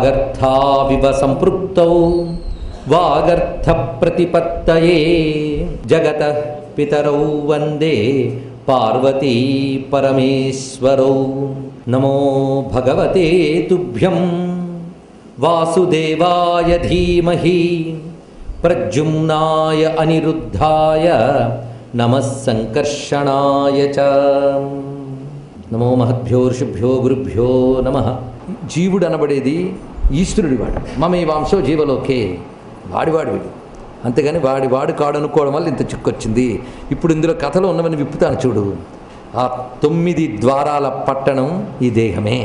వాగర్థావివ సంపృక్తౌ వాగర్థ ప్రతిపత్తయే జగతః పితరౌ వందే పార్వతీ పరమేశ్వరౌ. నమో భగవతే తుభ్యం వాసుదేవాయ ధీమహి ప్రద్యుమ్నాయ అనిరుద్ధాయ నమః సంకర్షణాయ చ. నమో మహద్భ్యో ఋషిభ్యో గురుభ్యో నమః. జీవుడు అనబడేది ఈశ్వరుడి వాడు. మమేవాంశో జీవలోకే, వాడివాడు వీడు. అంతేగాని వాడు కాడనుకోవడం వల్ల ఇంత చిక్కొచ్చింది. ఇప్పుడు ఇందులో కథలో ఉన్నవని విప్పుతాను చూడు. ఆ 9 ద్వారాల పట్టణం ఈ దేహమే.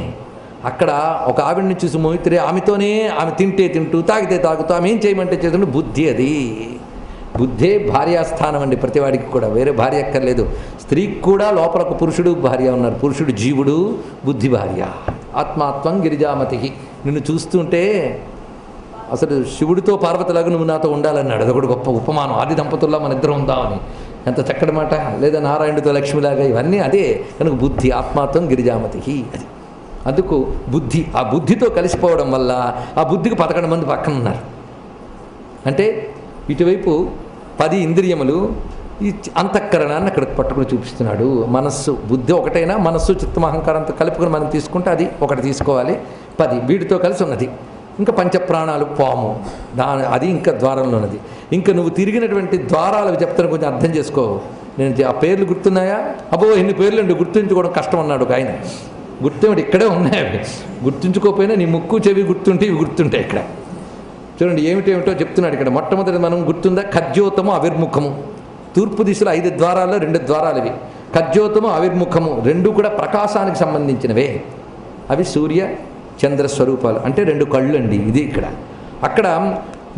అక్కడ ఒక ఆవిడ్ని చూసి మోహితుడే, ఆమెతోనే ఆమె తింటూ తాగితే తాగుతూ ఆమె ఏం చేయమంటే చేస్తుంటే బుద్ధి. అది బుద్ధే భార్యాస్థానం అండి ప్రతివాడికి కూడా. వేరే భార్య అక్కర్లేదు. స్త్రీకి కూడా లోపల ఒక పురుషుడు భార్య ఉన్నారు. పురుషుడు జీవుడు, బుద్ధి భార్య. ఆత్మాత్వం గిరిజామతి. నిన్ను చూస్తుంటే అసలు శివుడితో పార్వతిలాగా నువ్వు నాతో ఉండాలన్నాడు. అదొకటి గొప్ప ఉపమానం. ఆది దంపతుల్లో మన ఇద్దరం ఉందామని. ఎంత చక్కటి మాట. లేదా నారాయణుడితో లక్ష్మిలాగా, ఇవన్నీ అదే కనుక బుద్ధి. ఆత్మాత్వం గిరిజామతి. అది అందుకు బుద్ధి. ఆ బుద్ధితో కలిసిపోవడం వల్ల ఆ బుద్ధికి 11 మంది పక్కన ఉన్నారు. అంటే ఇటువైపు 10 ఇంద్రియములు, ఈ అంతఃకరణాన్ని అక్కడ పట్టుకుని చూపిస్తున్నాడు. మనస్సు బుద్ధి ఒకటైనా మనస్సు చిత్తం అహంకారంతో కలుపుకొని మనం తీసుకుంటే అది ఒకటి తీసుకోవాలి. 10 వీటితో కలిసి ఉన్నది. ఇంకా పంచప్రాణాలు, పాము, అది ఇంకా ద్వారంలో ఉన్నది. ఇంకా నువ్వు తిరిగినటువంటి ద్వారాలు చెప్తాను, కొంచెం అర్థం చేసుకో. నేను ఆ పేర్లు గుర్తున్నాయా? అబ్బో ఎన్ని పేర్లు అండి, గుర్తుంచుకోవడం కష్టం అన్నాడు ఒక ఆయన. గుర్తుంటే ఇక్కడే ఉన్నాయి అవి. గుర్తుంచుకోకపోయినా నీ ముక్కు చెవి గుర్తుంటే ఇవి గుర్తుంటాయి ఇక్కడ. చూడండి ఏమిటేమిటో చెప్తున్నాడు ఇక్కడ. మొట్టమొదటి మనం గుర్తుందా? ఖద్యోతము అవిర్ముఖము. తూర్పు దిశలో 5 ద్వారాల్లో 2 ద్వారాలు ఇవి. ఖద్యోతము అవిర్ముఖము 2 కూడా ప్రకాశానికి సంబంధించినవే. అవి సూర్య చంద్ర స్వరూపాలు. అంటే 2 కళ్ళు అండి. ఇది ఇక్కడ. అక్కడ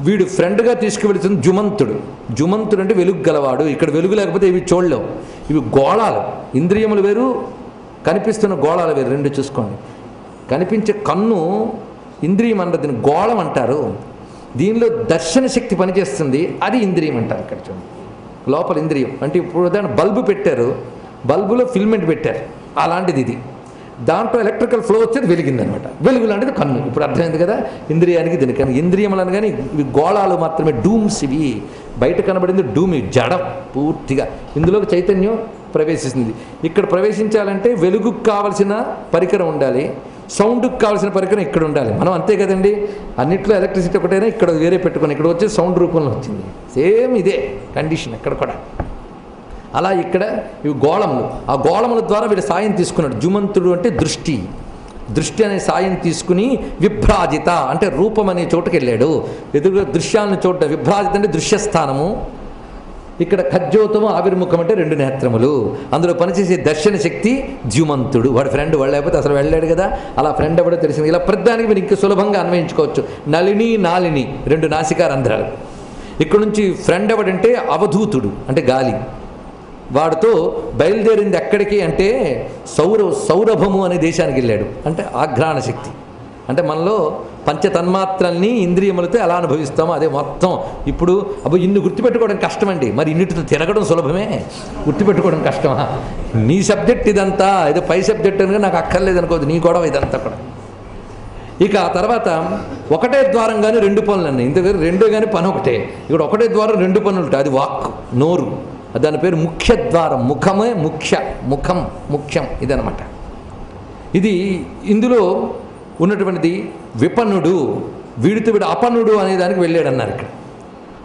వీడు ఫ్రెండ్గా తీసుకువెళుతుంది జుమంతుడు. జుమంతుడు అంటే వెలుగు గలవాడు. ఇక్కడ వెలుగు లేకపోతే ఇవి చూడలేవు. ఇవి గోళాలు. ఇంద్రియములు వేరు, కనిపిస్తున్న గోళాలు వేరు. 2 చూసుకోండి. కనిపించే కన్ను ఇంద్రియం అన్నది, దీన్ని గోళం అంటారు. దీనిలో దర్శన శక్తి పనిచేస్తుంది, అది ఇంద్రియం అంటారు. ఇక్కడ చూడండి లోపల ఇంద్రియం. అంటే ఇప్పుడు దాన్ని బల్బు పెట్టారు, బల్బులో ఫిల్మెంట్ పెట్టారు, అలాంటిది ఇది. దాంట్లో ఎలక్ట్రికల్ ఫ్లో వచ్చేది వెలిగిందనమాట. వెలుగు లాంటిది కన్ను. ఇప్పుడు అర్థమైంది కదా ఇంద్రియానికి దీనికి. ఇంద్రియములను కానీ ఇవి గోళాలు మాత్రమే, డూమ్స్. ఇవి బయట కనబడింది డూమ్, జడం పూర్తిగా. ఇందులోకి చైతన్యం ప్రవేశిస్తుంది. ఇక్కడ ప్రవేశించాలంటే వెలుగుకు కావలసిన పరికరం ఉండాలి, సౌండ్కి కావాల్సిన పరికరం ఇక్కడ ఉండాలి. మనం అంతే కదండి, అన్నిట్లో ఎలక్ట్రిసిటీ ఒకటైనా ఇక్కడ వేరే పెట్టుకొని ఇక్కడ వచ్చే సౌండ్ రూపంలో వచ్చింది. సేమ్ ఇదే కండిషన్ ఇక్కడ కూడా. అలా ఇక్కడ ఇవి గోళములు. ఆ గోళముల ద్వారా వీడు సాయం తీసుకున్నాడు. జుమంతుడు అంటే దృష్టి. దృష్టి అనే సాయం తీసుకుని విభ్రాజిత అంటే రూపం అనే చోటుకి వెళ్ళాడు. ఎదురుగా దృశ్యాలను చూడటం. విభ్రాజిత అంటే దృశ్యస్థానము. ఇక్కడ ఖద్యోతము ఆవిర్ముఖం అంటే 2 నేత్రములు. అందులో పనిచేసే దర్శన శక్తి ద్యుమంతుడు. వాడు ఫ్రెండ్. వాడు లేకపోతే అసలు వెళ్ళాడు కదా. అలా ఫ్రెండ్ ఎవడో తెలిసింది. ఇలా ప్రతిదానికి మీరు ఇంకా సులభంగా అన్వయించుకోవచ్చు. నళిని నాలిని 2 నాసికారంధ్రాలు. ఇక్కడ నుంచి ఫ్రెండ్ ఎవడంటే అవధూతుడు అంటే గాలి. వాడితో బయలుదేరింది ఎక్కడికి అంటే సౌరభము అనే దేశానికి వెళ్ళాడు. అంటే ఆఘ్రాణ శక్తి. అంటే మనలో పంచతన్మాత్రల్ని ఇంద్రియములతో ఎలా అనుభవిస్తామో అదే మొత్తం. ఇప్పుడు ఇన్ని గుర్తుపెట్టుకోవడం కష్టమండి. మరి ఇన్నిటితో తిరగడం సులభమే, గుర్తుపెట్టుకోవడం కష్టమా? నీ సబ్జెక్ట్ ఇదంతా, ఏదో పై సబ్జెక్ట్ అనగా నాకు అక్కర్లేదు అనుకోదు, నీ గొడవ ఇదంతా కూడా. ఇక ఆ తర్వాత ఒకటే ద్వారం కానీ 2 పనులు అన్నాయి. ఇంత 2 కానీ పని ఒకటే. ఇక్కడ ఒకటే ద్వారం 2 పనులు ఉంటాయి. అది వాక్, నోరు. దాని పేరు ముఖ్య ద్వారం. ముఖమే ముఖం ముఖ్యం ఇదనమాట. ఇది ఇందులో ఉన్నటువంటిది విపన్నుడు. వీడితో వీడు అపన్నుడు అనే దానికి వెళ్ళాడు అన్నారు ఇక్కడ.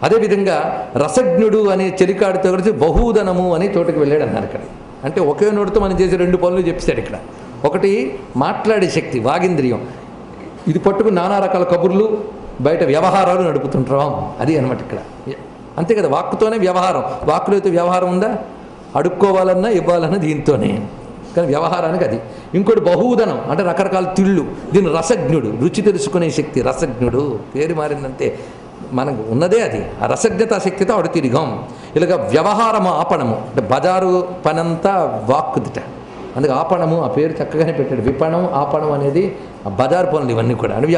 అదేవిధంగా రసజ్ఞుడు అనే చెలికాడితో కలిసి బహూదనము అనే చోటుకి వెళ్ళాడు అన్నారు ఇక్కడ. అంటే ఒకే నోటితో మనం చేసే 2 పనులు చెప్పాడు ఇక్కడ. ఒకటి మాట్లాడే శక్తి, వాగింద్రియం. ఇది పట్టుకుని నానా రకాల కబుర్లు, బయట వ్యవహారాలు నడుపుతుంటాం. అది అనమాట ఇక్కడ. అంతే కదా, వాక్కుతోనే వ్యవహారం. వాక్కులో అయితే వ్యవహారం ఉందా? అడుక్కోవాలన్నా ఇవ్వాలన్నా దీంతోనే. కానీ వ్యవహారానికి అది. ఇంకోటి బహూదనం అంటే రకరకాల తిళ్ళు. దీని రసజ్ఞుడు, రుచి తెలుసుకునే శక్తి. రసజ్ఞుడు పేరు మారిందంతే, మనకు ఉన్నదే అది. ఆ రసజ్ఞత శక్తితో ఆవిడ తిరిగాం. ఇలాగ వ్యవహారము ఆపణము అంటే బజారు పనంతా వాక్కుదిట. అందుకే ఆపణము ఆ పేరు చక్కగానే పెట్టాడు. విపణం ఆపణం అనేది ఆ బజారు పనులు ఇవన్నీ కూడా. అంటే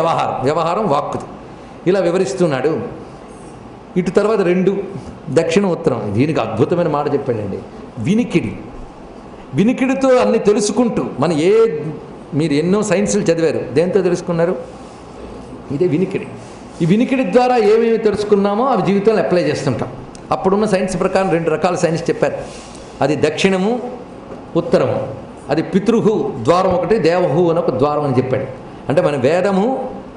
వ్యవహారం వాక్కుది. ఇలా వివరిస్తున్నాడు. ఇటు తర్వాత 2 దక్షిణ ఉత్తరం. దీనికి అద్భుతమైన మాట చెప్పాడండి. వినికిడితో అన్ని తెలుసుకుంటూ మీరు ఎన్నో సైన్సులు చదివారు. దేంతో తెలుసుకున్నారు? ఇదే వినికిడి. ఈ వినికిడి ద్వారా ఏమేమి తెలుసుకున్నామో అవి జీవితంలో అప్లై చేస్తుంటాం. అప్పుడున్న సైన్స్ ప్రకారం 2 రకాల సైన్స్ చెప్పారు. అది దక్షిణము, ఉత్తరము. అది పితృహు ద్వారం ఒకటి, దేవహు అని ఒక ద్వారం అని చెప్పాడు. అంటే మన వేదము,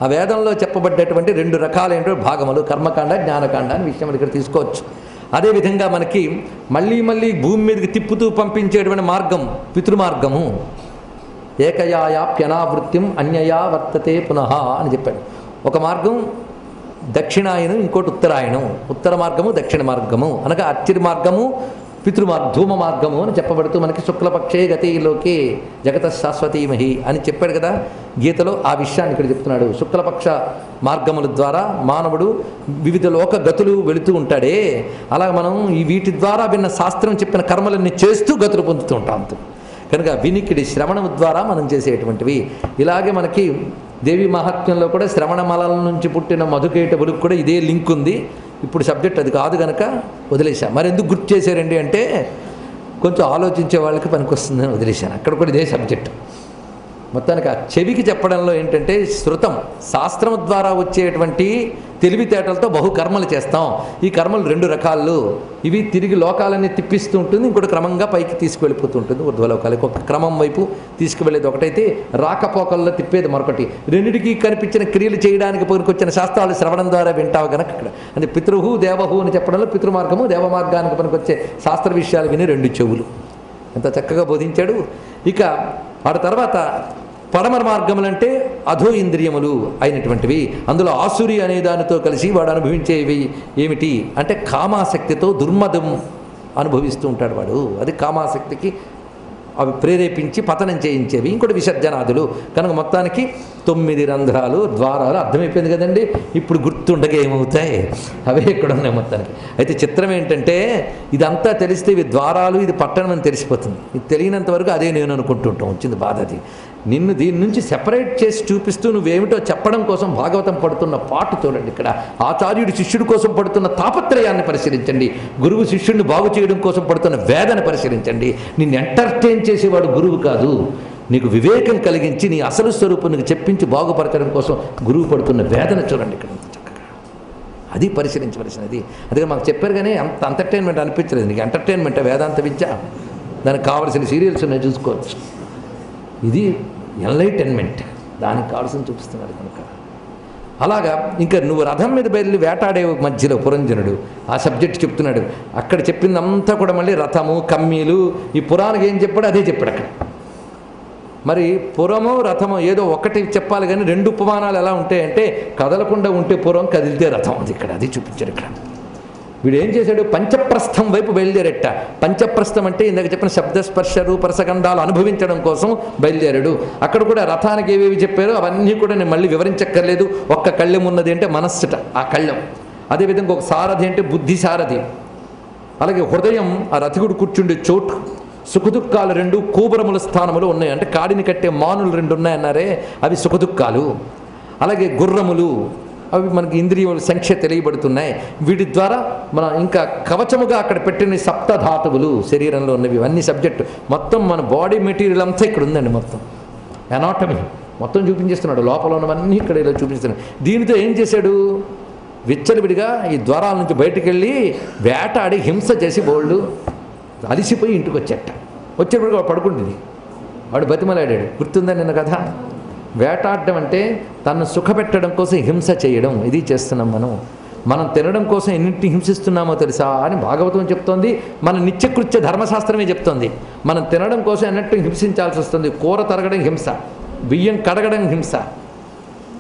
ఆ వేదంలో చెప్పబడ్డటువంటి 2 రకాలైన భాగములు, కర్మకాండ, జ్ఞానకాండ అని విషయం ఇక్కడ తీసుకోవచ్చు. అదేవిధంగా మనకి మళ్ళీ మళ్ళీ భూమి మీదకి తిప్పుతూ పంపించేటువంటి మార్గం పితృమార్గము. ఏకయాప్యనావృత్తిం అన్యయా వర్తతే పునః అని చెప్పాడు. ఒక మార్గం దక్షిణాయనం, ఇంకోటి ఉత్తరాయణం. ఉత్తర మార్గము, దక్షిణ మార్గము అనగా అర్చిర్ మార్గము, ధూమ మార్గము అని చెప్పబడుతూ మనకి శుక్లపక్షే గతిలోకి జగత శాశ్వతీమహి అని చెప్పాడు కదా గీతలో. ఆ విషయాన్ని ఇక్కడ చెప్తున్నాడు. శుక్లపక్ష మార్గముల ద్వారా మానవుడు వివిధ లోక గతులు వెళుతూ ఉంటాడే, అలా మనం ఈ వీటి ద్వారా విన్న శాస్త్రం చెప్పిన కర్మలన్నీ చేస్తూ గతులు పొందుతూ ఉంటాం. కనుక వినికిడి శ్రవణం ద్వారా మనం చేసేటువంటివి. ఇలాగే మనకి దేవి మహాత్మ్యంలో కూడా శ్రవణ మలల నుంచి పుట్టిన మధుకేటవులకు కూడా ఇదే లింక్ ఉంది. ఇప్పుడు సబ్జెక్ట్ అది కాదు కనుక వదిలేశా. మరి ఎందుకు గుర్తు చేశారండి అంటే కొంచెం ఆలోచించే వాళ్ళకి పనికొస్తుందని వదిలేశాను. అక్కడ కూడా ఇదే సబ్జెక్టు. మొత్తానికి ఆ చెవికి చెప్పడంలో ఏంటంటే శృతం, శాస్త్రం ద్వారా వచ్చేటువంటి తెలివితేటలతో బహుకర్మలు చేస్తాం. ఈ కర్మలు 2 రకాలు. ఇవి తిరిగి లోకాలన్నీ తిప్పిస్తూ ఉంటుంది, ఇంకోటి క్రమంగా పైకి తీసుకువెళ్ళిపోతూ ఉంటుంది ఊర్ధ్వలోకాలకి. ఒక క్రమం వైపు తీసుకువెళ్ళేది ఒకటైతే, రాకపోకల్లో తిప్పేది మరొకటి. రెండిటికి కనిపించిన క్రియలు చేయడానికి పనికొచ్చిన శాస్త్రాలు శ్రవణం ద్వారా వింటావు కనుక ఇక్కడ అంటే పితృహు దేవహు అని చెప్పడంలో పితృమార్గము, దేవమార్గానికి పనికొచ్చే శాస్త్ర విషయాలు విని 2 చెవులు. ఎంత చక్కగా బోధించాడు. ఇక ఆ తర్వాత పడమర మార్గములంటే అధో ఇంద్రియములు అయినటువంటివి. అందులో ఆసురి అనే దానితో కలిసి వాడు అనుభవించేవి ఏమిటి అంటే కామాసక్తితో దుర్మదం అనుభవిస్తూ ఉంటాడు వాడు. అది కామాసక్తికి అవి ప్రేరేపించి పతనం చేయించేవి. ఇంకోటి విసర్జనాదులు. కనుక మొత్తానికి 9 రంధ్రాలు, ద్వారాలు అర్థమైపోయింది కదండి. ఇప్పుడు గుర్తుండగా ఏమవుతాయి అవే ఇక్కడ ఉన్నాయి మొత్తానికి. అయితే చిత్రం ఏంటంటే ఇదంతా తెలిస్తే ఇవి ద్వారాలు, ఇది పట్టణం అని తెలిసిపోతుంది. ఇది తెలియనంత వరకు అదే నేను అనుకుంటుంటాం. వచ్చింది బాధ. అది నిన్ను దీని నుంచి సెపరేట్ చేసి చూపిస్తూ నువ్వేమిటో చెప్పడం కోసం భాగవతం పడుతున్న పాటు చూడండి. ఇక్కడ ఆచార్యుడు శిష్యుడి కోసం పడుతున్న తాపత్రయాన్ని పరిశీలించండి. గురువు శిష్యుడిని బాగు చేయడం కోసం పడుతున్న వేదన పరిశీలించండి. నిన్ను ఎంటర్టైన్ చేసేవాడు గురువు కాదు, నీకు వివేకం కలిగించి నీ అసలు స్వరూపం నీకు చెప్పించి బాగుపరచడం కోసం గురువు పడుతున్న వేదన చూడండి ఇక్కడ చక్కగా. అది పరిశీలించవలసినది. అదే మాకు చెప్పారు కానీ అంత ఎంటర్టైన్మెంట్ అనిపించలేదు. నీకు ఎంటర్టైన్మెంట్ వేదాంత విద్య, దానికి కావాల్సిన సీరియల్స్ ఉన్నాయి చూసుకోవచ్చు. ఇది ఎన్లైటన్మెంట్, దానికి కావాల్సిన చూపిస్తున్నాడు కనుక. అలాగా ఇంకా నువ్వు రథం మీద బయలు వేటాడే మధ్యలో పురంజనుడు ఆ సబ్జెక్ట్ చెప్తున్నాడు. అక్కడ చెప్పిందంతా కూడా మళ్ళీ రథము, కమ్మీలు, ఈ పురాణానికి ఏం చెప్పాడు అదే చెప్పాడు అక్కడ. మరి పురము రథము ఏదో ఒకటి చెప్పాలి కానీ 2 ఉపమానాలు ఎలా ఉంటాయంటే కదలకుండా ఉంటే పురం, కదిలితే రథం. అది ఇక్కడ అది చూపించాడు ఇక్కడ. వీడు ఏం చేశాడు, పంచప్రస్థం వైపు బయలుదేరట. పంచప్రస్థం అంటే ఇందాక చెప్పిన శబ్దస్పర్శ రూపరసగంధాలు అనుభవించడం కోసం బయలుదేరాడు. అక్కడ కూడా రథానికి ఏవేవి చెప్పారో అవన్నీ కూడా నేను మళ్ళీ వివరించక్కర్లేదు. ఒక్క కళ్ళెం ఉన్నది అంటే మనస్సుట, ఆ కళ్ళెం. అదేవిధంగా ఒక సారథి అంటే బుద్ధి సారథి. అలాగే హృదయం ఆ రథికుడు కూర్చుండే చోటు. సుఖదుఖాలు 2 కూబరముల స్థానములు ఉన్నాయి. అంటే కాడిని కట్టే మానులు 2 ఉన్నాయన్నారే అవి సుఖదుఖాలు. అలాగే గుర్రములు అవి మనకి ఇంద్రియముల సంఖ్య తెలియబడుతున్నాయి. వీటి ద్వారా మన ఇంకా కవచముగా అక్కడ పెట్టిన సప్తధాతువులు శరీరంలో ఉన్నవి అన్ని సబ్జెక్టు మొత్తం మన బాడీ మెటీరియల్ అంతా ఇక్కడ ఉందండి. మొత్తం ఎనాటమీ మొత్తం చూపించేస్తున్నాడు. లోపల ఉన్నవన్నీ ఇక్కడ ఇలా చూపిస్తున్నాడు. దీనితో ఏం చేశాడు, విచ్చలవిడిగా ఈ ద్వారాల నుంచి బయటికి వెళ్ళి వేటాడి హింస చేసి బోల్డు అలిసిపోయి ఇంటికి వచ్చేటప్పుడు వాడు పడుకుంటుంది. వాడు బతిమలాడాడు. గుర్తుందా నిన్న కథ? వేటాడడం అంటే తను సుఖపెట్టడం కోసం హింస చేయడం. ఇది చేస్తున్నాం మనం తినడం కోసం ఎన్నింటిని హింసిస్తున్నామో తెలుసా అని భాగవతం చెప్తోంది. మన నిత్యకృత్య ధర్మశాస్త్రమే చెప్తోంది. మనం తినడం కోసం ఎన్నట్టు హింసించాల్సి వస్తుంది. కూర తరగడం హింస, బియ్యం కడగడం హింస,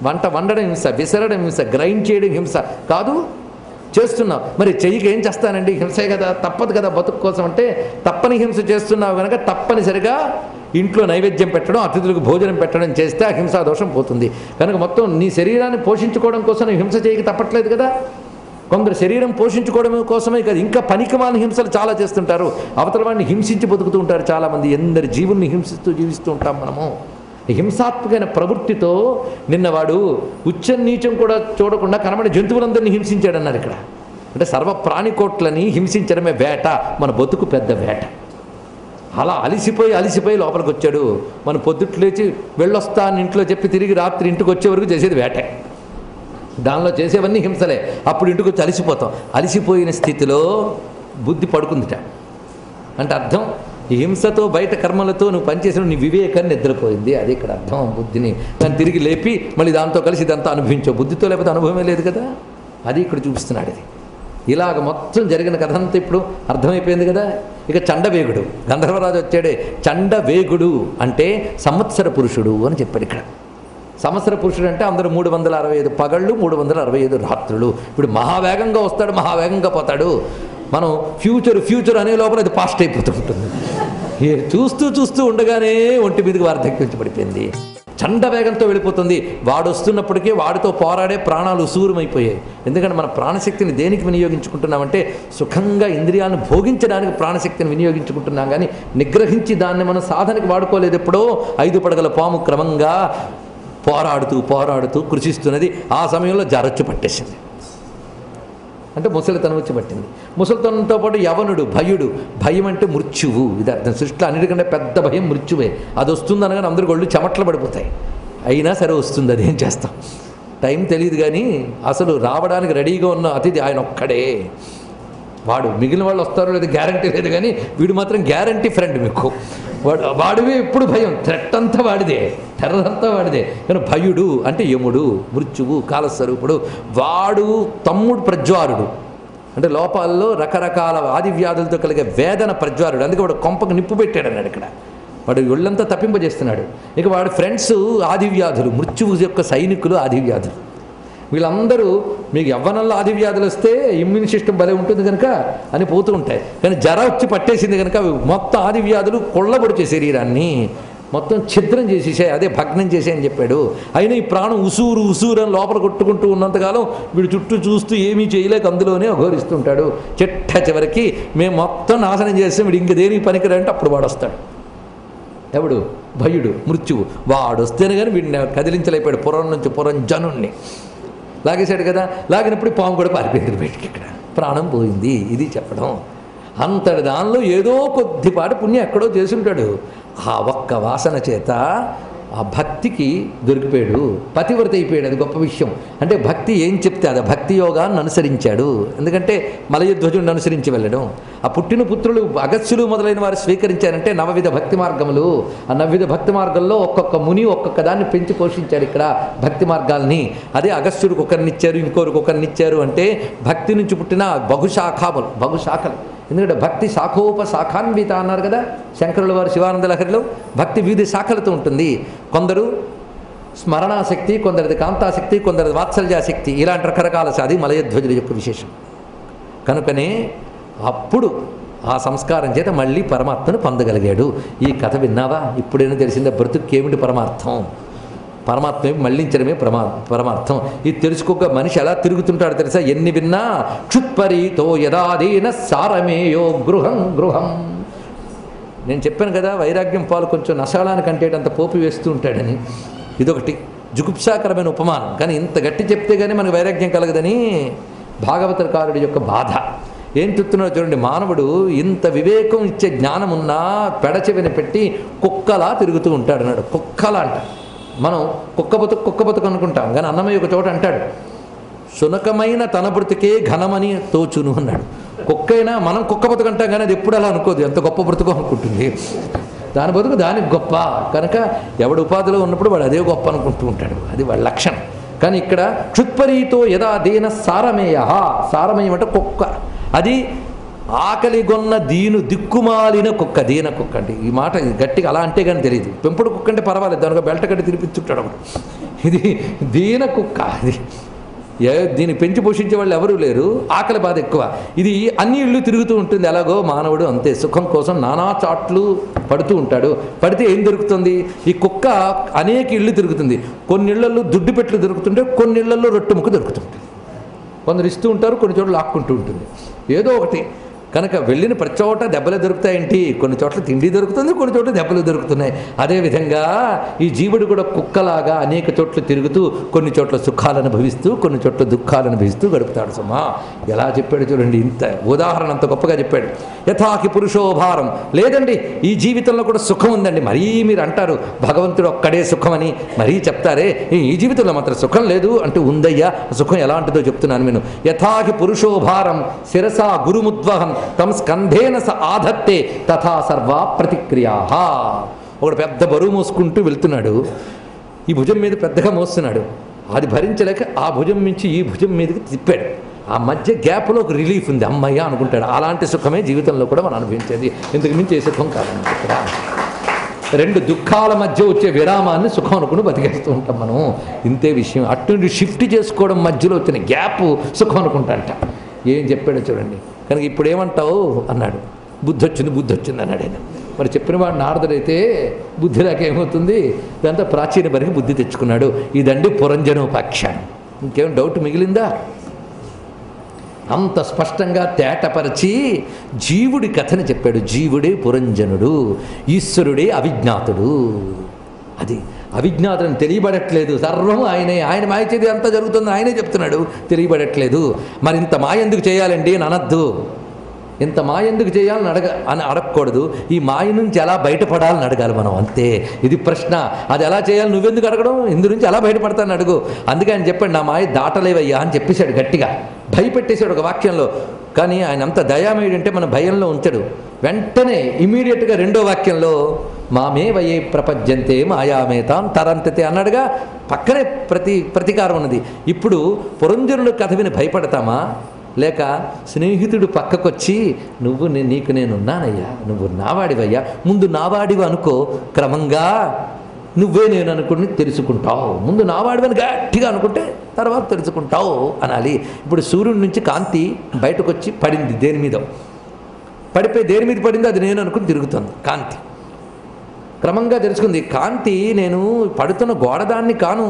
వంట వండడం హింస, విసరడం హింస, గ్రైండ్ చేయడం హింస కాదు చేస్తున్నావు. మరి చెయ్యికి ఏం చేస్తానండి, హింసే కదా, తప్పదు కదా బతుకు కోసం అంటే తప్పని హింస చేస్తున్నావు కనుక తప్పనిసరిగా ఇంట్లో నైవేద్యం పెట్టడం, అతిథులకు భోజనం పెట్టడం చేస్తే ఆ హింసా దోషం పోతుంది. కనుక మొత్తం నీ శరీరాన్ని పోషించుకోవడం కోసం హింస చేయక తప్పట్లేదు కదా. కొందరు శరీరం పోషించుకోవడం కోసమే కదా ఇంకా పనికిమాలిన హింసలు చాలా చేస్తుంటారు. అవతల వాడిని హింసించి బతుకుతూ ఉంటారు చాలామంది. ఎందరి జీవుల్ని హింసిస్తూ జీవిస్తూ ఉంటాం మనము. హింసాత్మకమైన ప్రవృత్తితో నిన్నవాడు ఉచ్చం నీచం కూడా చూడకుండా కనబడే జంతువులందరినీ హింసించాడన్నారు ఇక్కడ. అంటే సర్వ ప్రాణికోట్లని హింసించడమే వేట. మన బతుకు పెద్ద వేట. అలా అలిసిపోయి లోపలికి వచ్చాడు. మన పొద్దుట్లు లేచి వెళ్ళొస్తా అని ఇంట్లో చెప్పి తిరిగి రాత్రి ఇంటికి వచ్చే వరకు చేసేది వేటే. దానిలో చేసేవన్నీ హింసలే. అప్పుడు ఇంటికి వచ్చి అలిసిపోతాం. అలిసిపోయిన స్థితిలో బుద్ధి పడుకుందిట. అంటే అర్థం ఈ హింసతో బయట కర్మలతో నువ్వు పనిచేసిన నీ వివేకాన్ని నిద్రపోయింది. అది ఇక్కడ అర్థం. బుద్ధిని దాన్ని తిరిగి లేపి మళ్ళీ దాంతో కలిసి ఇదంతా అనుభవించావు. బుద్ధితో లేకపోతే అనుభవమే లేదు కదా. అది ఇక్కడ చూపిస్తున్నాడు. ఇది ఇలాగ మొత్తం జరిగిన కథ అంతా ఇప్పుడు అర్థమైపోయింది కదా. ఇక చండవేగుడు, గంధర్వరాజు వచ్చాడే. చండవేగుడు అంటే సంవత్సర పురుషుడు అని చెప్పాడు ఇక్కడ. సంవత్సర పురుషుడు అంటే అందరూ 365 పగళ్ళు 365 రాత్రులు. ఇప్పుడు మహావేగంగా వస్తాడు, మహావేగంగా పోతాడు. మనం ఫ్యూచర్ అనే లోపల అది పాస్ట్ అయిపోతూ ఉంటుంది. చూస్తూ ఉండగానే ఒంటి మీదకి వార్ధక్యం పడిపోయింది. చండ వేగంతో వెళ్ళిపోతుంది. వాడు వస్తున్నప్పటికీ వాడితో పోరాడే ప్రాణాలు ఉసూరమైపోయాయి. ఎందుకంటే మన ప్రాణశక్తిని దేనికి వినియోగించుకుంటున్నామంటే సుఖంగా ఇంద్రియాలను భోగించడానికి ప్రాణశక్తిని వినియోగించుకుంటున్నాం. కానీ నిగ్రహించి దాన్ని మనం సాధనకి వాడుకోలేదు. ఎప్పుడో 5 పడగల పాము క్రమంగా పోరాడుతూ కృషిస్తున్నది. ఆ సమయంలో జరచ్చు పట్టేసింది. అంటే ముసలితనం వచ్చి పట్టింది. ముసలితనంతో పాటు యవనుడు, భయం అంటే మృత్యువు. ఇది అర్థం. సృష్టిలో అన్నిటికంటే పెద్ద భయం మృత్యువే. అది వస్తుంది అనగానే అందరికి ఒళ్ళు చెమట్లు పడిపోతాయి. అయినా సరే వస్తుంది. అదేం చేస్తాం, టైం తెలియదు. కానీ అసలు రావడానికి రెడీగా ఉన్న అతిథి ఆయన ఒక్కడే. వాడు మిగిలిన వాళ్ళు వస్తారో లేదు గ్యారంటీ లేదు. కానీ వీడు మాత్రం గ్యారంటీ ఫ్రెండ్ మీకు. వాడివే ఎప్పుడు భయం. థ్రెట్ అంతా వాడిదే, టెర్రర్ అంతా వాడిదే. కానీ భయుడు అంటే యముడు, మృత్యువు, కాలస్వరూపుడు. వాడు తమ్ముడు ప్రజ్వారుడు. అంటే లోపాల్లో రకరకాల ఆది వ్యాధులతో కలిగే వేదన ప్రజ్వారుడు. అందుకే వాడు కొంపకు నిప్పు పెట్టాడు అన్నాడు ఇక్కడ. వాడు ఒళ్ళంతా తప్పింపజేస్తున్నాడు. ఇక వాడి ఫ్రెండ్స్ ఆదివ్యాధులు, మృత్యువు యొక్క సైనికులు ఆదివ్యాధులు. వీళ్ళందరూ మీకు యవ్వనంలో ఆదివ్యాధులు వస్తే ఇమ్యూన్ సిస్టమ్ భలే ఉంటుంది కనుక అని పోతూ ఉంటాయి. కానీ జ్వరం వచ్చి పట్టేసింది కనుక మొత్తం ఆదివ్యాధులు కొల్లబొడిచే శరీరాన్ని మొత్తం ఛిద్రం చేసేసాయి. అదే భగ్నం చేసాయని చెప్పాడు. అయినా ఈ ప్రాణం ఉసూరు అని లోపల కొట్టుకుంటూ ఉన్నంతకాలం వీడు చుట్టూ చూస్తూ ఏమీ చేయలేక అందులోనే అఘోరిస్తుంటాడు. చివరికి మేము మొత్తం నాశనం చేస్తే వీడు ఇంక దేనికి పనికిరంటే అప్పుడు వాడు వస్తాడు. ఎవడు? భయుడు, మృత్యువు. వాడు వస్తేనే కానీ వీడిని కదిలించలేపాడు. పురం జనుణ్ణి లాగేశాడు కదా. లాగినప్పుడు పాము కూడా పారిపోయింది బయటికి. ఇక్కడ ప్రాణం పోయింది. ఇది చెప్పడం. అంతటి దానిలో ఏదో కొద్దిపాటి పుణ్యం ఎక్కడో చేసుంటాడు. ఆ ఒక్క వాసన చేత ఆ భక్తికి దొరికిపోయాడు. పతివ్రత అయిపోయాడు. అది గొప్ప విషయం. అంటే భక్తి ఏం చెప్తే అది భక్తి యోగాన్ని అనుసరించాడు. ఎందుకంటే మలయధ్వజుడిని అనుసరించి వెళ్ళడం. ఆ పుట్టిన పుత్రులు అగస్త్యులు మొదలైన వారు స్వీకరించారంటే 9 భక్తి మార్గములు. ఆ 9 భక్తి మార్గంలో ఒక్కొక్క ముని ఒక్కొక్క దాన్ని పెంచి పోషించారు ఇక్కడ భక్తి మార్గాల్ని. అదే అగస్త్యుడికి ఒకరినిచ్చారు, ఇంకొకరికి ఒకరినిచ్చారు. అంటే భక్తి నుంచి పుట్టిన బహుశాఖలు. ఎందుకంటే భక్తి శాఖాన్విత అన్నారు కదా శంకరుల వారు శివానంద లహరిలో. భక్తి వివిధ శాఖలతో ఉంటుంది. కొందరు స్మరణాశక్తి, కొందరిది కాంతాశక్తి, కొందరిది వాత్సల్యాశక్తి, ఇలాంటి రకరకాల అది మలయధ్వజుల యొక్క విశేషం. కనుకనే అప్పుడు ఆ సంస్కారం చేత మళ్ళీ పరమాత్మను పొందగలిగాడు. ఈ కథ విన్నావా? ఇప్పుడైనా తెలిసిందే బ్రతుకేమిటి పరమార్థం. పరమాత్మ మళ్ళించడమే పరమార్థం. ఇది తెలుసుకోక మనిషి ఎలా తిరుగుతుంటాడో తెలుసా? ఎన్ని విన్నా క్షుత్పరీతో యదాదీన సారమేయో గృహం. నేను చెప్పాను కదా వైరాగ్యం పాలు కొంచెం నశాలానికి అంటేటంత పోపు వేస్తూ ఉంటాడని. ఇదొకటి జుగుప్సాకరమైన ఉపమానం. కానీ ఇంత గట్టి చెప్తే కానీ మనకు వైరాగ్యం కలగదని భాగవతకారుడి యొక్క బాధ. ఏం చెప్తున్నాడో చూడండి. మానవుడు ఇంత వివేకం ఇచ్చే జ్ఞానం ఉన్నా పెడచెవిని పెట్టి కుక్కలా తిరుగుతూ ఉంటాడు అన్నాడు. కుక్కలా అంట. మనం కుక్క బతుకు అనుకుంటాం. కానీ అన్నమయ్య ఒక చోట అంటాడు, శునకమైన తన బ్రతుకే ఘనమని తోచును అన్నాడు. కుక్కైనా మనం కుక్క బతుకు అంటాం కానీ అది ఎప్పుడు అలా అనుకోదు. ఎంత గొప్ప బ్రతుకు అనుకుంటుంది. దాని బతుకు దానికి గొప్ప కనుక ఎవడు ఉపాధిలో ఉన్నప్పుడు వాడు అదే గొప్ప అనుకుంటూ ఉంటాడు. అది వాడి లక్షణం. కానీ ఇక్కడ క్షుత్పరీతో యదా దీన సారమేయ. సారమేయం అంటే కుక్క. అది ఆకలిగొన్న దిక్కుమాలిన కుక్క. దీన కుక్క అంటే ఈ మాట గట్టిగా అలా అంటే కానీ తెలియదు. పెంపుడు కుక్క అంటే పర్వాలేదు, దానికి బెల్ట కట్టి తినిపించుంటాడు ఒకటి. ఇది దీన కుక్క. అది దీన్ని పెంచి పోషించే వాళ్ళు ఎవరూ లేరు. ఆకలి బాధ ఎక్కువ. ఇది అన్ని ఇళ్ళు తిరుగుతూ ఉంటుంది. ఎలాగో మానవుడు అంతే. సుఖం కోసం నానా చాట్లు పడుతూ ఉంటాడు. పడితే ఏం దొరుకుతుంది? ఈ కుక్క అనేక ఇళ్ళు తిరుగుతుంది. కొన్ని ఇళ్లలో దుడ్డు పెట్లు దొరుకుతుంటే, కొన్ని ఇళ్లలో రొట్టె ముక్క దొరుకుతుంటుంది. కొందరు ఇస్తూ ఉంటారు, కొన్ని చోట్ల లాక్కుంటూ ఉంటుంది. ఏదో ఒకటి. కనుక వెళ్ళిన ప్రతి చోట దెబ్బలే దొరుకుతాయేంటి? కొన్ని చోట్ల తిండి దొరుకుతుంది, కొన్ని చోట్ల దెబ్బలు దొరుకుతున్నాయి. అదేవిధంగా ఈ జీవుడు కూడా కుక్కలాగా అనేక చోట్ల తిరుగుతూ కొన్ని చోట్ల సుఖాలను అనుభవిస్తూ కొన్ని చోట్ల దుఃఖాలను అనుభవిస్తూ గడుపుతాడు. సుమా ఎలా చెప్పాడు చూడండి. ఇంత ఉదాహరణ అంత గొప్పగా చెప్పాడు. యథాకి పురుషోభారం. లేదండి, ఈ జీవితంలో కూడా సుఖం ఉందండి. మరీ మీరు అంటారు భగవంతుడు ఒక్కడే సుఖమని, మరీ చెప్తారే ఈ జీవితంలో మాత్రం సుఖం లేదు అంటూ ఉందయ్యా. సుఖం ఎలాంటిదో చెప్తున్నాను నేను. యథాకి పురుషోభారం శిరసా గురుముద్వహం తం స్కంధేన స ఆధత్తే తథా సర్వా ప్రతిక్రియా. ఒకడు పెద్ద బరువు మోసుకుంటూ వెళ్తున్నాడు, ఈ భుజం మీద పెద్దగా మోస్తున్నాడు, అది భరించలేక ఆ భుజం నుంచి ఈ భుజం మీదకి తిప్పాడు. ఆ మధ్య గ్యాప్లో ఒక రిలీఫ్ ఉంది, అమ్మయ్య అనుకుంటాడు. అలాంటి సుఖమే జీవితంలో కూడా మనం అనుభవించేది. ఇంతకు మించి ఏ సుఖం కాదండి. ఇక్కడ రెండు దుఃఖాల మధ్య వచ్చే విరామాన్ని సుఖం అనుకుని బతికేస్తూ ఉంటాం మనం. ఇంతే విషయం. అటు షిఫ్ట్ చేసుకోవడం మధ్యలో వచ్చిన గ్యాప్ సుఖం అనుకుంటాంట. ఏం చెప్పాడో చూడండి. కనుక ఇప్పుడు ఏమంటావు అన్నాడు. బుద్ధి వచ్చింది అన్నాడు ఆయన. మరి చెప్పిన వాడు నారదుడైతే బుద్ధి లేక ఏమవుతుంది, దాంతో ప్రాచీన బరికి బుద్ధి తెచ్చుకున్నాడు. ఇదండి పురంజనోపాఖ్యానం. ఇంకేం డౌట్ మిగిలిందా? అంత స్పష్టంగా తేటపరిచి జీవుడి కథని చెప్పాడు. జీవుడే పురంజనుడు, ఈశ్వరుడే అవిజ్ఞాతుడు. అది అవిజ్ఞాతులను తెలియబడట్లేదు, సర్వం ఆయనే. ఆయన మాయ చేది అంతా జరుగుతుంది, ఆయనే చెప్తున్నాడు, తెలియబడట్లేదు. మరి ఇంత మాయ ఎందుకు చేయాలండి అని అనద్దు. ఇంత మాయ ఎందుకు చేయాలని అడగకూడదు. ఈ మాయ నుంచి ఎలా బయటపడాలని అడగాలి మనం, అంతే. ఇది ప్రశ్న. అది ఎలా చేయాలి నువ్వెందుకు అడగడం, ఇందు నుంచి ఎలా బయటపడతానని అడుగు. అందుకే ఆయన చెప్పాడు, నా మాయ దాటలేవయ్యా అని చెప్పేశాడు గట్టిగా, భయపెట్టేశాడు ఒక వాక్యంలో. కానీ ఆయన అంత దయామయుడంటే మన భయంలో ఉంచడు. వెంటనే ఇమీడియట్గా రెండో వాక్యంలో మామే వయే ప్రపంచంతే మాయామేతాం తరంతతే అన్నాడుగా. పక్కనే ప్రతీకారం ఉన్నది. ఇప్పుడు పురంజనుడు కథ విని భయపడతామా, లేక స్నేహితుడు పక్కకొచ్చి నీకు నేనున్నానయ్యా, నువ్వు నావాడివయ్యా, ముందు నావాడివి అనుకో, క్రమంగా నువ్వే నేను అనుకుని తెలుసుకుంటావు. ముందు నావాడివని గట్టిగా అనుకుంటే తర్వాత తెలుసుకుంటావు అనాలి. ఇప్పుడు సూర్యుడి నుంచి కాంతి బయటకు వచ్చి పడింది దేని మీద, పడిపోయి దేని మీద పడింది అది నేను అనుకుని తిరుగుతుంది కాంతి. క్రమంగా తెలుసుకుంది, కాంతి నేను పడుతున్న గోడదాన్ని కాను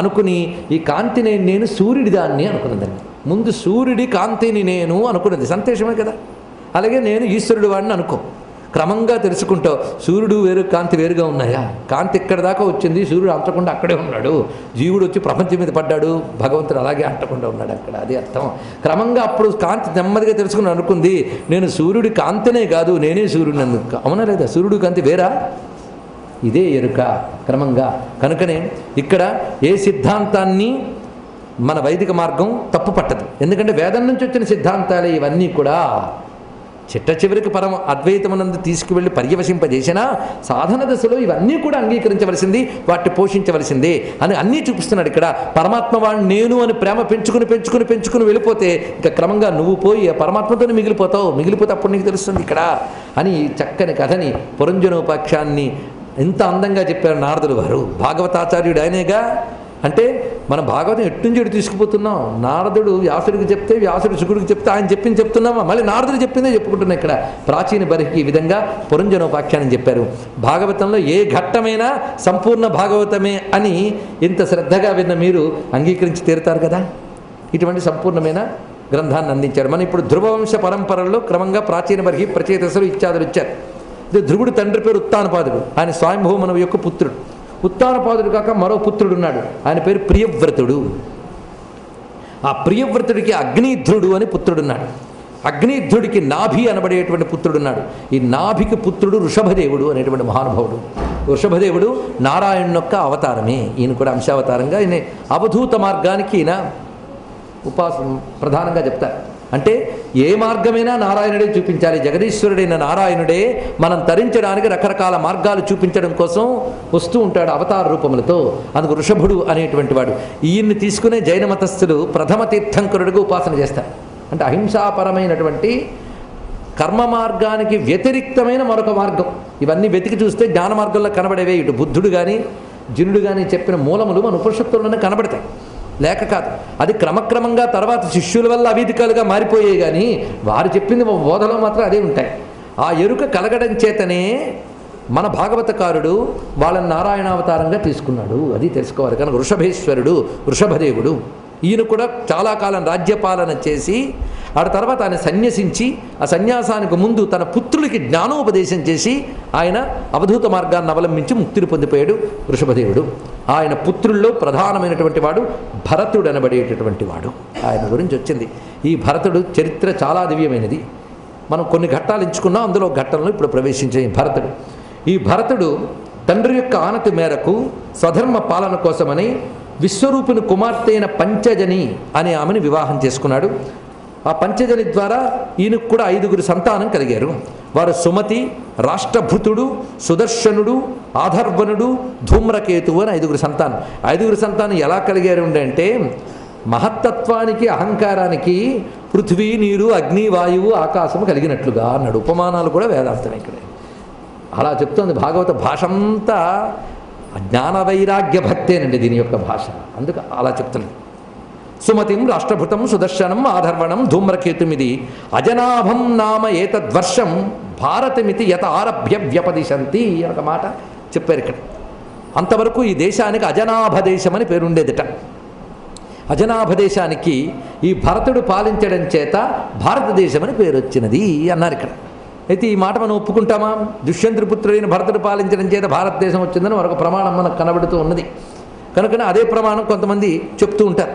అనుకుని ఈ కాంతి నేను సూర్యుడి దాన్ని అనుకున్నదండి. ముందు సూర్యుడి కాంతిని నేను అనుకున్నది, సంతోషమే కదా. అలాగే నేను ఈశ్వరుడు వాడిని అనుకో, క్రమంగా తెలుసుకుంటావు. సూర్యుడు వేరు కాంతి వేరుగా ఉన్నాయా? కాంతి ఇక్కడ దాకా వచ్చింది, సూర్యుడు అంటకుండా అక్కడే ఉన్నాడు. జీవుడు వచ్చి ప్రపంచం మీద పడ్డాడు, భగవంతుడు అలాగే అంటకుండా ఉన్నాడు అక్కడ. అది అర్థం. క్రమంగా అప్పుడు కాంతి నెమ్మదిగా తెలుసుకుని అనుకుంది, నేను సూర్యుడి కాంతినే కాదు, నేనే సూర్యుడిని అందుకు. అవునా లేదా? సూర్యుడు కాంతి వేరా? ఇదే ఎరుక క్రమంగా. కనుకనే ఇక్కడ ఏ సిద్ధాంతాన్ని మన వైదిక మార్గం తప్పు పట్టదు. ఎందుకంటే వేదం నుంచి వచ్చిన సిద్ధాంతాలే ఇవన్నీ కూడా. చిట్ట చివరికి పరమ అద్వైతమునందు తీసుకువెళ్ళి పర్యవశింపజేసినా సాధన దశలో ఇవన్నీ కూడా అంగీకరించవలసింది, వాటిని పోషించవలసిందే అని అన్నీ చూపిస్తున్నాడు ఇక్కడ. పరమాత్మ వాడిని నేను అని ప్రేమ పెంచుకుని వెళ్ళిపోతే ఇంకా క్రమంగా నువ్వు పోయి ఆ పరమాత్మతోనే మిగిలిపోతే అప్పుడు నీకు తెలుస్తుంది ఇక్కడ అని చక్కని కథని పురంజనోపాఖ్యాన్ని ఎంత అందంగా చెప్పారు నారదులు వారు. భాగవతాచార్యుడు ఆయనేగా. అంటే మన భాగవతం ఎట్టుంచి ఎటు తీసుకుపోతున్నాం. నారదుడు వ్యాసుడికి చెప్తే, వ్యాసుడు శుకుడికి చెప్తే ఆయన చెప్తున్నామా, మళ్ళీ నారదుడు చెప్పిందే చెప్పుకుంటున్నాం ఇక్కడ. ప్రాచీన బరికి ఈ విధంగా పురంజనోపాఖ్యానం చెప్పారు. భాగవతంలో ఏ ఘట్టమైనా సంపూర్ణ భాగవతమే అని ఇంత శ్రద్ధగా విన్న మీరు అంగీకరించి తీరుతారు కదా. ఇటువంటి సంపూర్ణమైన గ్రంథాన్ని అందించారు. మనం ఇప్పుడు ధ్రువవంశ పరంపరల్లో క్రమంగా ప్రాచీన బరికి ప్రచేతసులు ఇత్యాదులు ఇచ్చారు. ధ్రువుడు తండ్రి పేరు ఉత్తానపాదుడు, ఆయన స్వయంభూమనువు యొక్క పుత్రుడు. ఉత్తానపాదుడు కాక మరో పుత్రుడు ఉన్నాడు, ఆయన పేరు ప్రియవ్రతుడు. ఆ ప్రియవ్రతుడికి అగ్నిధ్రుడు అని పుత్రుడున్నాడు. అగ్నిధ్రుడికి నాభి అనబడేటువంటి పుత్రుడున్నాడు. ఈ నాభికి పుత్రుడు వృషభదేవుడు అనేటువంటి మహానుభావుడు. వృషభదేవుడు నారాయణుని యొక్క అవతారమే. ఈయన కూడా అంశావతారంగా ఈయన అవధూత మార్గానికి ఈయన ప్రధానంగా చెప్తారు. అంటే ఏ మార్గమైనా నారాయణుడే చూపించాలి. జగదీశ్వరుడైన నారాయణుడే మనం తరించడానికి రకరకాల మార్గాలు చూపించడం కోసం వస్తూ ఉంటాడు అవతార రూపములతో. అందుకు వృషభుడు అనేటువంటి వాడు. ఈయన్ని తీసుకునే జైన మతస్థులు ప్రథమ తీర్థంకరుడిగా ఉపాసన చేస్తారు. అంటే అహింసాపరమైనటువంటి కర్మ మార్గానికి వ్యతిరిక్తమైన మరొక మార్గం. ఇవన్నీ వెతికి చూస్తే జ్ఞాన మార్గంలో కనబడేవే. ఇటు బుద్ధుడు కానీ జినుడు కానీ చెప్పిన మూలములు మన ఉపనిషత్తుల్లోనే కనబడతాయి, లేక కాదు. అది క్రమక్రమంగా తర్వాత శిష్యుల వల్ల అవీధికాలుగా మారిపోయాయి, కానీ వారు చెప్పింది బోధలో మాత్రం అదే ఉంటాయి. ఆ ఎరుక కలగడం చేతనే మన భాగవతకారుడు వాళ్ళని నారాయణావతారంగా తీసుకున్నాడు. అది తెలుసుకోవాలి. కనుక వృషభేశ్వరుడు వృషభదేవుడు. ఈయన కూడా చాలా కాలం రాజ్యపాలన చేసి ఆ తర్వాత ఆయన సన్యసించి ఆ సన్యాసానికి ముందు తన పుత్రులకి జ్ఞానోపదేశం చేసి ఆయన అవధూత మార్గాన్ని అవలంబించి ముక్తిని పొందిపోయాడు వృషభదేవుడు. ఆయన పుత్రుల్లో ప్రధానమైనటువంటి వాడు భరతుడు అనబడేటటువంటి వాడు. ఆయన గురించి వచ్చింది. ఈ భరతుడు చరిత్ర చాలా దివ్యమైనది. మనం కొన్ని ఘట్టాలు ఎంచుకున్నాం, అందులో ఘట్టంలో ఇప్పుడు ప్రవేశించే భరతుడు. ఈ భరతుడు తండ్రి యొక్క ఆనతి మేరకు స్వధర్మ పాలన కోసమని విశ్వరూపుని కుమార్తె అయిన పంచజని అనే ఆమెను వివాహం చేసుకున్నాడు. ఆ పంచజని ద్వారా ఈయనకు కూడా 5 సంతానం కలిగారు. వారు సుమతి, రాష్ట్రభృతుడు, సుదర్శనుడు, ఆధర్వనుడు, ధూమ్రకేతువు అని 5 సంతానం. 5 సంతానం ఎలా కలిగారు అంటే మహత్తత్వానికి అహంకారానికి పృథ్వీ, నీరు, అగ్ని, వాయువు, ఆకాశము కలిగినట్లుగా అన్నాడు. ఉపమానాలు కూడా వేదాంతం ఇక్కడ అలా చెప్తోంది. భాగవత భాష అంతా జ్ఞానవైరాగ్య భక్తేనండి దీని యొక్క భాష, అందుకు అలా చెప్తున్నాడు. సుమతిం, రాష్ట్రభృతం, సుదర్శనం, ఆధర్వణం, ధూమ్రకేతుమిది అజనాభం నామ ఏతద్వర్షం భారతమితి యత ఆరభ్య వ్యపదిశంతి అని ఒక మాట చెప్పారు ఇక్కడ. అంతవరకు ఈ దేశానికి అజనాభ దేశం అని పేరుండేదిట. అజనాభ దేశానికి ఈ భరతుడు పాలించడం చేత భారతదేశం అని పేరు వచ్చినది అన్నారు ఇక్కడ. అయితే ఈ మాట మనం ఒప్పుకుంటామా? దుష్యంతుపుత్రుడైన భరతుడు పాలించడం చేత భారతదేశం వచ్చిందని మరొక ప్రమాణం మనకు కనబడుతూ ఉన్నది. కనుకనే అదే ప్రమాణం కొంతమంది చెప్తూ ఉంటారు.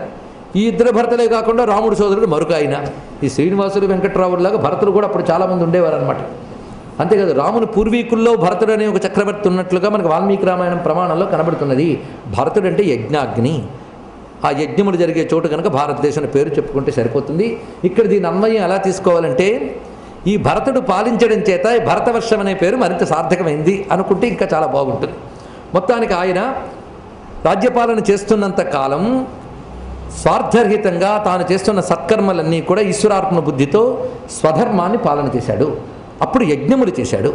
ఈ 2 భరతులే కాకుండా రాముడు సోదరుడు మరొక ఆయన, ఈ శ్రీనివాసుడు వెంకట్రావులాగా భరతుడు కూడా అప్పుడు చాలామంది ఉండేవారు అనమాట. అంతేకాదు రాముని పూర్వీకుల్లో భరతుడు అనే ఒక చక్రవర్తి ఉన్నట్లుగా మనకు వాల్మీకి రామాయణం ప్రమాణంలో కనబడుతున్నది. భరతుడు అంటే యజ్ఞాగ్ని, ఆ యజ్ఞములు జరిగే చోటు కనుక భారతదేశం పేరు చెప్పుకుంటే సరిపోతుంది. ఇక్కడ దీని అన్వయం ఎలా తీసుకోవాలంటే ఈ భరతుడు పాలించడం చేత ఈ భరతవర్షం అనే పేరు మరింత సార్థకమైంది అనుకుంటే ఇంకా చాలా బాగుంటుంది. మొత్తానికి ఆయన రాజ్యపాలన చేస్తున్నంత కాలం స్వార్థరహితంగా తాను చేస్తున్న సత్కర్మలన్నీ కూడా ఈశ్వరార్పణ బుద్ధితో స్వధర్మాన్ని పాలన చేశాడు. అప్పుడు యజ్ఞములు చేశాడు.